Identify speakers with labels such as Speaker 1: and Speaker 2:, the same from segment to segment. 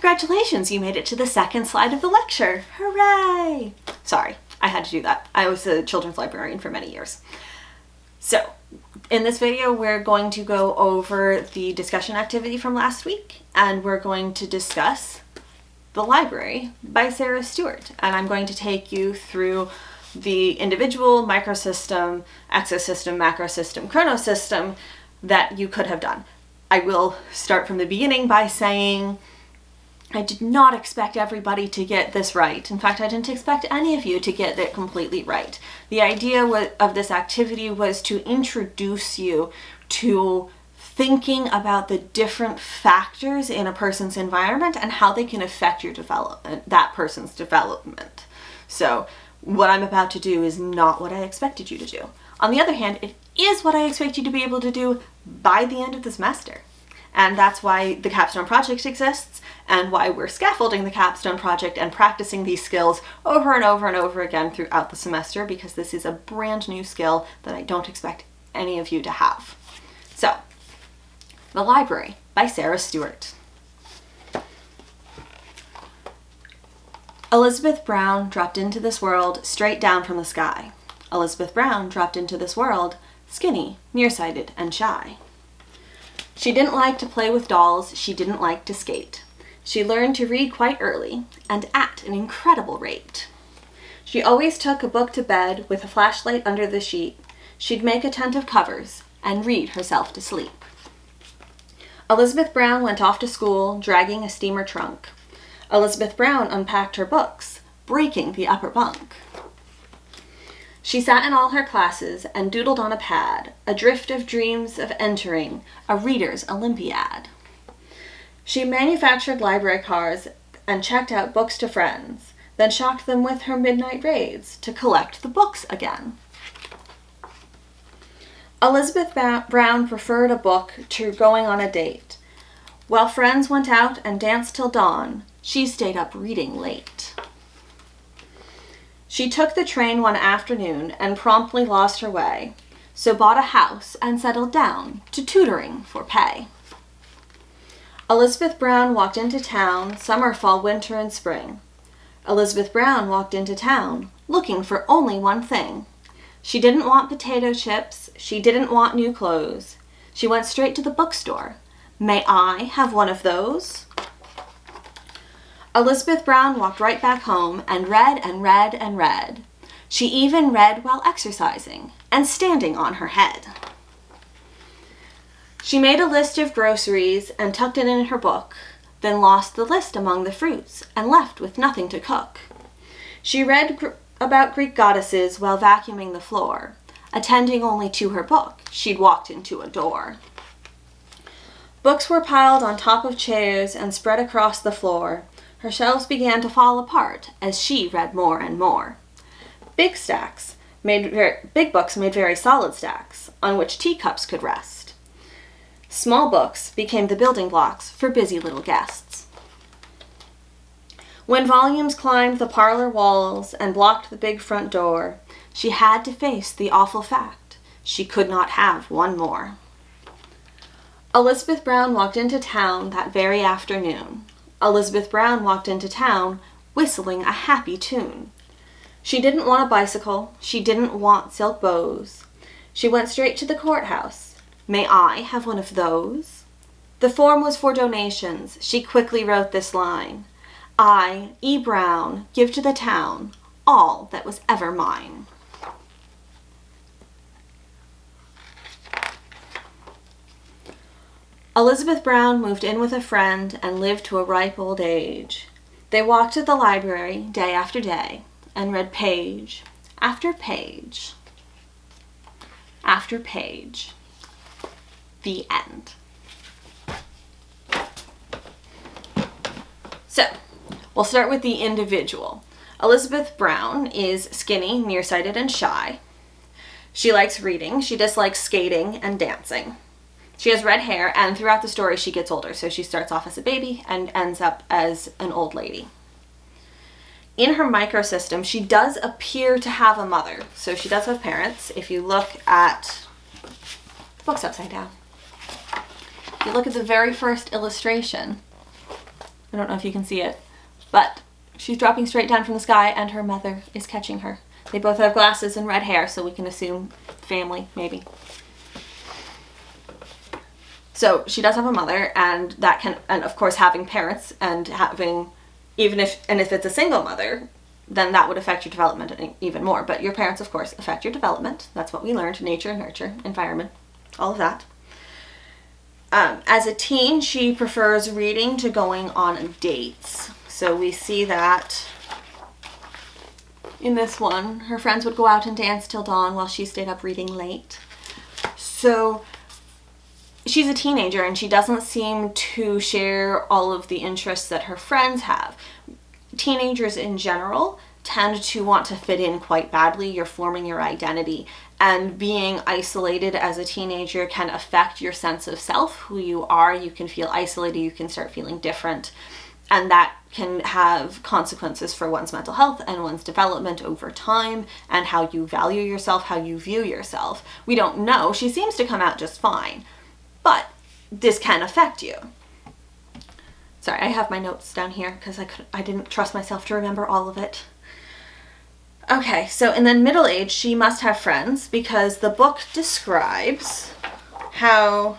Speaker 1: Congratulations, you made it to the second slide of the lecture. Hooray! Sorry, I had to do that. I was a children's librarian for many years. So, in this video, we're going to go over the discussion activity from last week, and we're going to discuss The Library by Sarah Stewart. And I'm going to take you through the individual microsystem, exosystem, macrosystem, chronosystem that you could have done. I will start from the beginning by saying I did not expect everybody to get this right. In fact, I didn't expect any of you to get it completely right. The idea of this activity was to introduce you to thinking about the different factors in a person's environment and how they can affect your development, that person's development. So what I'm about to do is not what I expected you to do. On the other hand, it is what I expect you to be able to do by the end of the semester. And that's why the capstone project exists and why we're scaffolding the capstone project and practicing these skills over and over and over again throughout the semester, because this is a brand new skill that I don't expect any of you to have. So, The Library by Sarah Stewart. Elizabeth Brown dropped into this world straight down from the sky. Elizabeth Brown dropped into this world skinny, nearsighted, and shy. She didn't like to play with dolls, she didn't like to skate. She learned to read quite early, and at an incredible rate. She always took a book to bed with a flashlight under the sheet. She'd make a tent of covers and read herself to sleep. Elizabeth Brown went off to school, dragging a steamer trunk. Elizabeth Brown unpacked her books, breaking the upper bunk. She sat in all her classes and doodled on a pad, a drift of dreams of entering a reader's Olympiad. She manufactured library cars and checked out books to friends, then shocked them with her midnight raids to collect the books again. Elizabeth Brown preferred a book to going on a date. While friends went out and danced till dawn, she stayed up reading late. She took the train one afternoon and promptly lost her way, so bought a house and settled down to tutoring for pay. Elizabeth Brown walked into town, summer, fall, winter, and spring. Elizabeth Brown walked into town looking for only one thing. She didn't want potato chips, she didn't want new clothes. She went straight to the bookstore. May I have one of those? Elizabeth Brown walked right back home and read and read and read. She even read while exercising and standing on her head. She made a list of groceries and tucked it in her book, then lost the list among the fruits and left with nothing to cook. She read about Greek goddesses while vacuuming the floor, attending only to her book. She'd walked into a door. Books were piled on top of chairs and spread across the floor. Her shelves began to fall apart as she read more and more. Big books made very solid stacks on which teacups could rest. Small books became the building blocks for busy little guests. When volumes climbed the parlor walls and blocked the big front door, she had to face the awful fact she could not have one more. Elizabeth Brown walked into town that very afternoon. Elizabeth Brown walked into town whistling a happy tune. She didn't want a bicycle. She didn't want silk bows. She went straight to the courthouse. May I have one of those? The form was for donations. She quickly wrote this line. I, E. Brown, give to the town all that was ever mine. Elizabeth Brown moved in with a friend and lived to a ripe old age. They walked to the library day after day and read page after page after page. The end. So, we'll start with the individual. Elizabeth Brown is skinny, nearsighted, and shy. She likes reading. She dislikes skating and dancing. She has red hair, and throughout the story she gets older, so she starts off as a baby and ends up as an old lady. In her microsystem, she does appear to have a mother, so she does have parents. If you look at the book's upside down. If you look at the very first illustration, I don't know if you can see it, but she's dropping straight down from the sky and her mother is catching her. They both have glasses and red hair, so we can assume family, maybe. So she does have a mother, and that can, and of course having parents and having, if it's a single mother, then that would affect your development even more. But your parents, of course, affect your development. That's what we learned: nature, nurture, environment, all of that. As a teen, she prefers reading to going on dates. So we see that in this one. Her friends would go out and dance till dawn while she stayed up reading late. So she's a teenager and she doesn't seem to share all of the interests that her friends have. Teenagers in general tend to want to fit in quite badly. You're forming your identity, and being isolated as a teenager can affect your sense of self, who you are. You can feel isolated, you can start feeling different, and that can have consequences for one's mental health and one's development over time, and how you value yourself, how you view yourself. We don't know. She seems to come out just fine, but this can affect you. Sorry, I have my notes down here because I didn't trust myself to remember all of it. Okay, so in the middle age, she must have friends because the book describes how,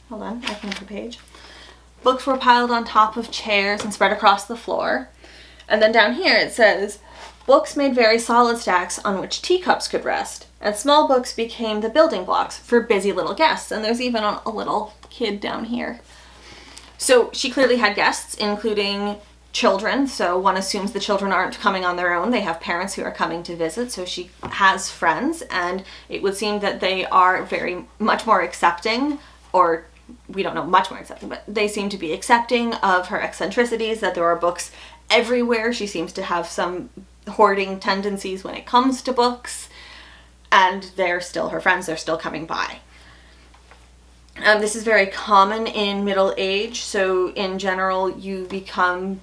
Speaker 1: hold on, I can move the page. Books were piled on top of chairs and spread across the floor. And then down here it says, books made very solid stacks on which teacups could rest, and small books became the building blocks for busy little guests. And there's even a little kid down here. So she clearly had guests, including children. So one assumes the children aren't coming on their own. They have parents who are coming to visit. So she has friends, and it would seem that they are very much more accepting, or we don't know, much more accepting, but they seem to be accepting of her eccentricities, that there are books everywhere. She seems to have some hoarding tendencies when it comes to books, and they're still her friends. They're still coming by. This is very common in middle age. So in general, you become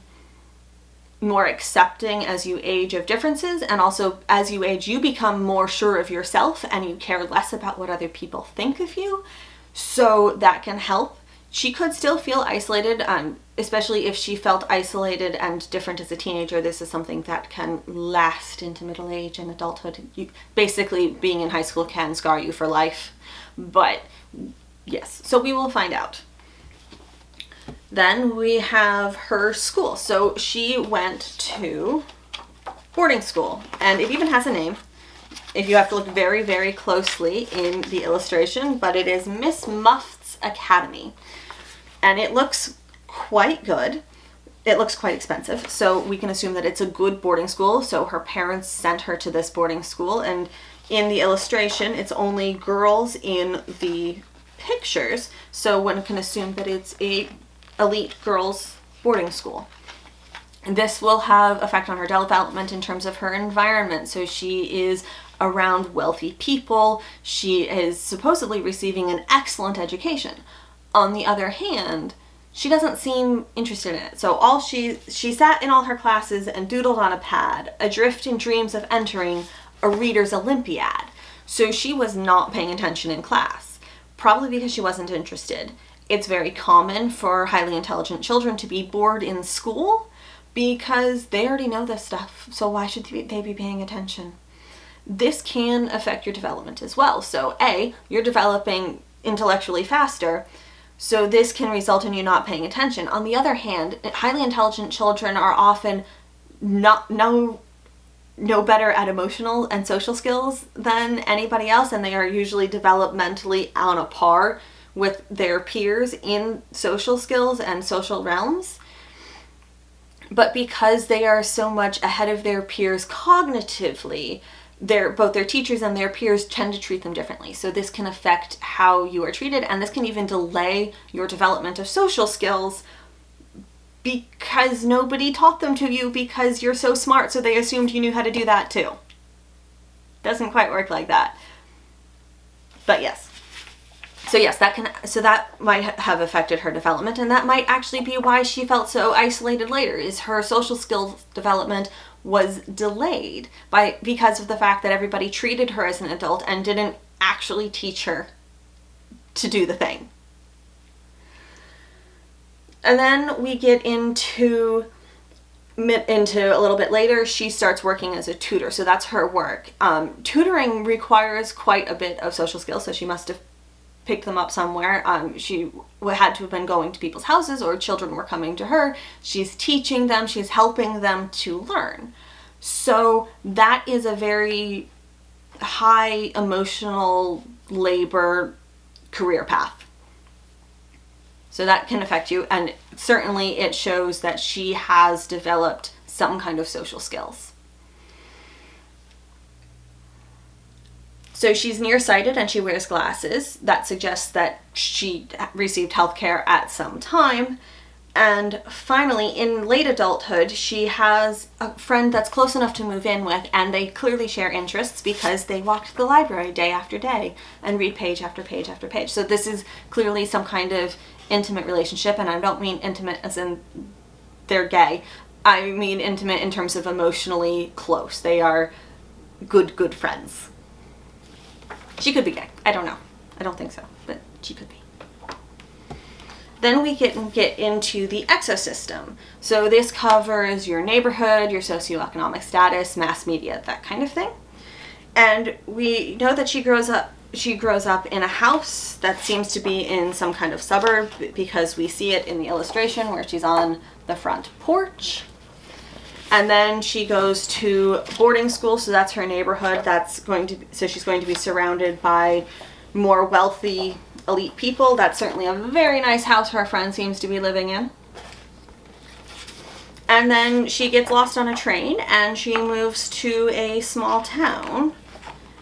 Speaker 1: more accepting as you age of differences, and also as you age, you become more sure of yourself and you care less about what other people think of you. So that can help. She could still feel isolated, especially if she felt isolated and different as a teenager. This is something that can last into middle age and adulthood. Basically, being in high school can scar you for life. But yes, so we will find out. Then we have her school. So she went to boarding school, and it even has a name. If you have to look very, very closely in the illustration, but it is Miss Muff's Academy. And it looks quite good. It looks quite expensive, so we can assume that it's a good boarding school. So her parents sent her to this boarding school, and in the illustration, it's only girls in the pictures, so one can assume that it's a elite girls boarding school. And this will have effect on her development in terms of her environment. So she is around wealthy people. She is supposedly receiving an excellent education. On the other hand, she doesn't seem interested in it. So she sat in all her classes and doodled on a pad, adrift in dreams of entering a reader's Olympiad. So she was not paying attention in class, probably because she wasn't interested. It's very common for highly intelligent children to be bored in school because they already know this stuff. So why should they be paying attention? This can affect your development as well. So you're developing intellectually faster, so this can result in you not paying attention. On the other hand, highly intelligent children are often no better at emotional and social skills than anybody else, and they are usually developmentally on a par with their peers in social skills and social realms. But because they are so much ahead of their peers cognitively, both their teachers and their peers tend to treat them differently. So this can affect how you are treated, and this can even delay your development of social skills because nobody taught them to you because you're so smart, so they assumed you knew how to do that too. Doesn't quite work like that. But yes. So yes, that might have affected her development, and that might actually be why she felt so isolated later, is her social skills development was delayed because of the fact that everybody treated her as an adult and didn't actually teach her to do the thing. And then we get into a little bit later, she starts working as a tutor. So that's her work. Tutoring requires quite a bit of social skills, so she must have picked them up somewhere. She had to have been going to people's houses, or children were coming to her. She's teaching them, she's helping them to learn. So that is a very high emotional labor career path. So that can affect you, and certainly it shows that she has developed some kind of social skills. So she's nearsighted and she wears glasses. That suggests that she received health care at some time. And finally, in late adulthood, she has a friend that's close enough to move in with, and they clearly share interests because they walk to the library day after day and read page after page after page. So this is clearly some kind of intimate relationship, and I don't mean intimate as in they're gay. I mean intimate in terms of emotionally close. They are good friends. She could be gay. I don't know. I don't think so, but she could be. Then we get into the exosystem. So this covers your neighborhood, your socioeconomic status, mass media, that kind of thing. And we know that she grows up in a house that seems to be in some kind of suburb, because we see it in the illustration where she's on the front porch. And then she goes to boarding school, so that's her neighborhood. So she's going to be surrounded by more wealthy, elite people. That's certainly a very nice house her friend seems to be living in. And then she gets lost on a train and she moves to a small town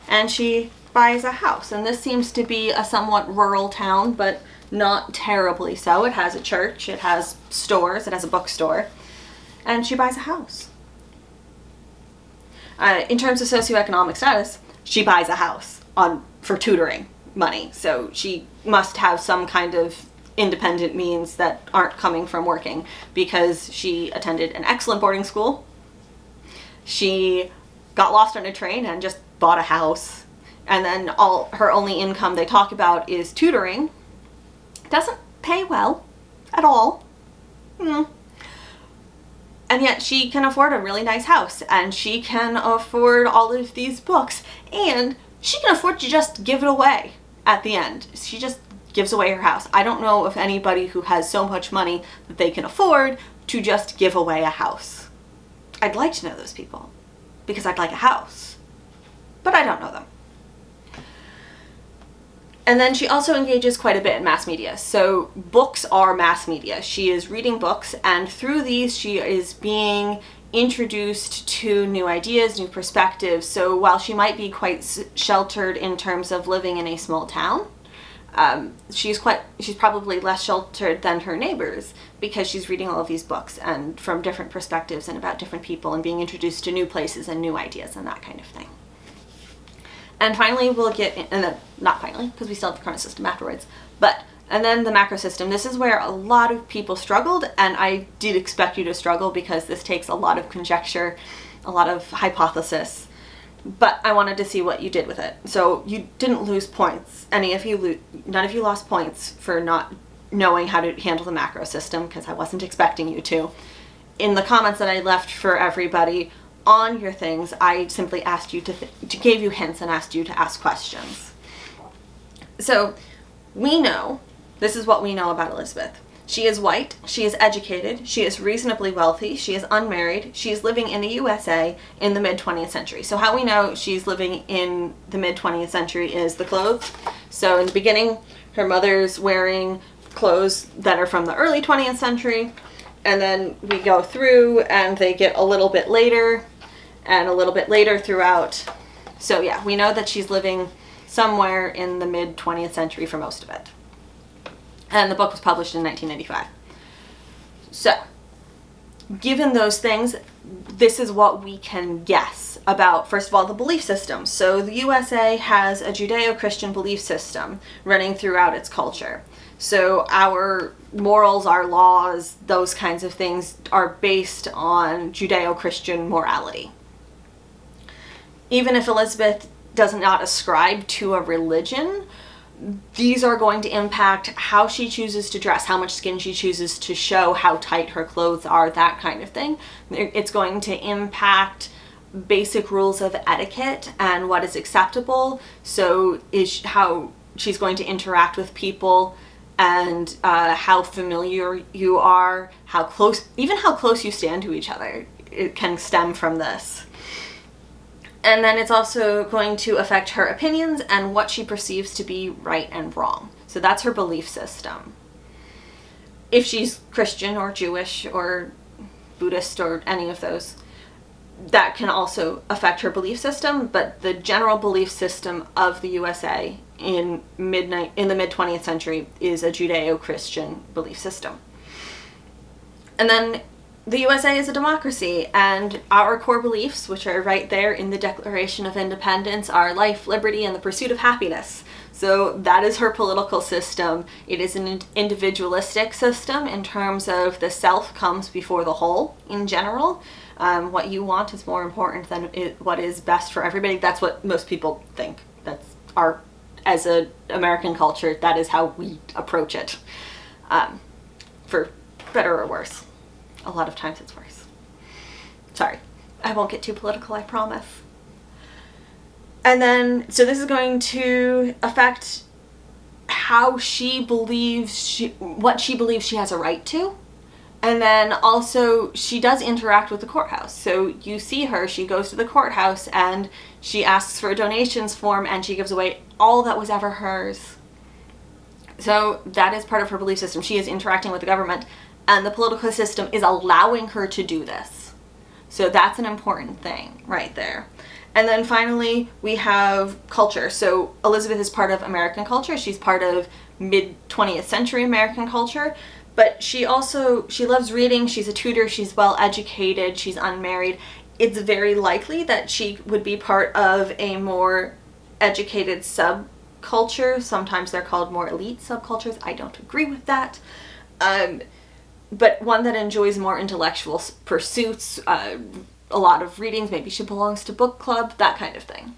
Speaker 1: and she buys a house. And this seems to be a somewhat rural town, but not terribly so. It has a church, it has stores, it has a bookstore, and she buys a house. In terms of socioeconomic status, she buys a house for tutoring money. So she must have some kind of independent means that aren't coming from working, because she attended an excellent boarding school. She got lost on a train and just bought a house. And then her only income they talk about is tutoring. Doesn't pay well at all. And yet she can afford a really nice house, and she can afford all of these books, and she can afford to just give it away at the end. She just gives away her house. I don't know of anybody who has so much money that they can afford to just give away a house. I'd like to know those people, because I'd like a house, but I don't know them. And then she also engages quite a bit in mass media. So books are mass media. She is reading books, and through these she is being introduced to new ideas, new perspectives. So while she might be quite sheltered in terms of living in a small town, she's probably less sheltered than her neighbors, because she's reading all of these books and from different perspectives and about different people, and being introduced to new places and new ideas and that kind of thing. And finally, not finally, because we still have the chronosystem afterwards, and then the macro system. This is where a lot of people struggled, and I did expect you to struggle, because this takes a lot of conjecture, a lot of hypothesis, but I wanted to see what you did with it. So you didn't lose points. None of you lost points for not knowing how to handle the macro system, because I wasn't expecting you to. In the comments that I left for everybody on your things, I simply asked you to gave you hints and asked you to ask questions. So this is what we know about Elizabeth. She is white, she is educated, she is reasonably wealthy, she is unmarried, she is living in the USA in the mid-20th century. So how we know she's living in the mid-20th century is the clothes. So in the beginning, her mother's wearing clothes that are from the early 20th century, and then we go through and they get a little bit later and a little bit later throughout. So yeah, we know that she's living somewhere in the mid-20th century for most of it. And the book was published in 1995. So, given those things, this is what we can guess about, first of all, the belief system. So the USA has a Judeo-Christian belief system running throughout its culture. So our morals, our laws, those kinds of things are based on Judeo-Christian morality. Even if Elizabeth does not ascribe to a religion, these are going to impact how she chooses to dress, how much skin she chooses to show, how tight her clothes are, that kind of thing. It's going to impact basic rules of etiquette and what is acceptable. So how she's going to interact with people, and how familiar you are, how close you stand to each other. It can stem from this. And then it's also going to affect her opinions and what she perceives to be right and wrong. So that's her belief system. If she's Christian or Jewish or Buddhist or any of those, that can also affect her belief system. But the general belief system of the USA in the mid-20th century is a Judeo-Christian belief system. And then the USA is a democracy, and our core beliefs, which are right there in the Declaration of Independence, are life, liberty, and the pursuit of happiness. So that is her political system. It is an individualistic system in terms of the self comes before the whole in general. What you want is more important than what is best for everybody. That's what most people think. As an American culture, that is how we approach it. For better or worse. A lot of times it's worse. Sorry, I won't get too political, I promise. And then, so this is going to affect how she believes what she believes she has a right to. And then also, she does interact with the courthouse. So you see her, she goes to the courthouse and she asks for a donations form and she gives away all that was ever hers. So that is part of her belief system. She is interacting with the government, and the political system is allowing her to do this. So that's an important thing right there. And then finally, we have culture. So Elizabeth is part of American culture. She's part of mid-20th century American culture. But she loves reading. She's a tutor. She's well educated. She's unmarried. It's very likely that she would be part of a more educated subculture. Sometimes they're called more elite subcultures. I don't agree with that. But one that enjoys more intellectual pursuits, a lot of readings. Maybe she belongs to book club, that kind of thing.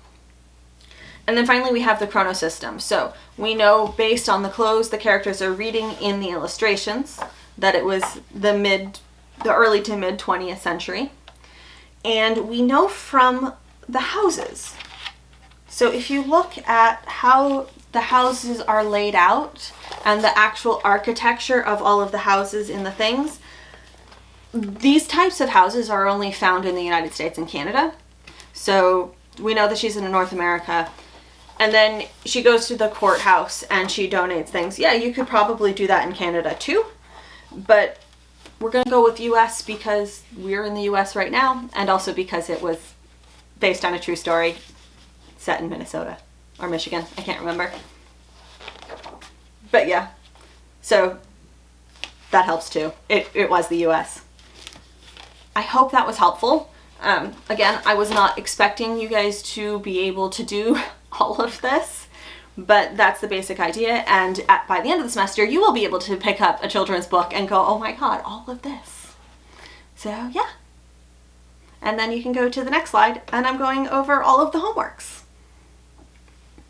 Speaker 1: And then finally we have the chrono system. So we know based on the clothes the characters are reading in the illustrations that it was the early to mid 20th century. And we know from the houses. So if you look at how the houses are laid out and the actual architecture of all of the houses in the things, these types of houses are only found in the United States and Canada. So we know that she's in North America. And then she goes to the courthouse and she donates things. Yeah, you could probably do that in Canada too. But we're going to go with US because we're in the US right now, and also because it was based on a true story set in Minnesota or Michigan. I can't remember. But yeah, so that helps too. It was the US. I hope that was helpful. Again, I was not expecting you guys to be able to do all of this, but that's the basic idea. And by the end of the semester, you will be able to pick up a children's book and go, oh my God, all of this. So yeah. And then you can go to the next slide, and I'm going over all of the homeworks.